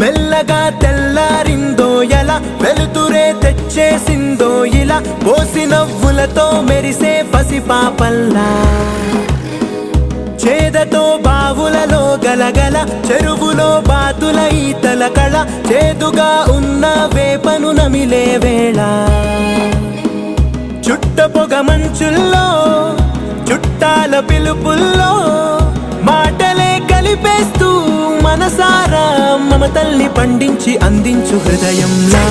మెల్లగా తెల్లారిందో ఎలా, వెలుతురే తెచ్చేసిందో ఇలా, పోసి నవ్వులతో మెరిసే పసిపాపల్లా. చేదతో బావులలో గలగల, చెరువులో బాతుల ఈతల కళ, చేదుగా ఉన్న వేపను నమిలే వేళ. చుట్ట పొగ మంచుల్లో, చుట్టాల పిలుపుల్లో, మాటలే కలిపేస్తూ మనసారా మమతల్ని పండించి అందించు హృదయంలా.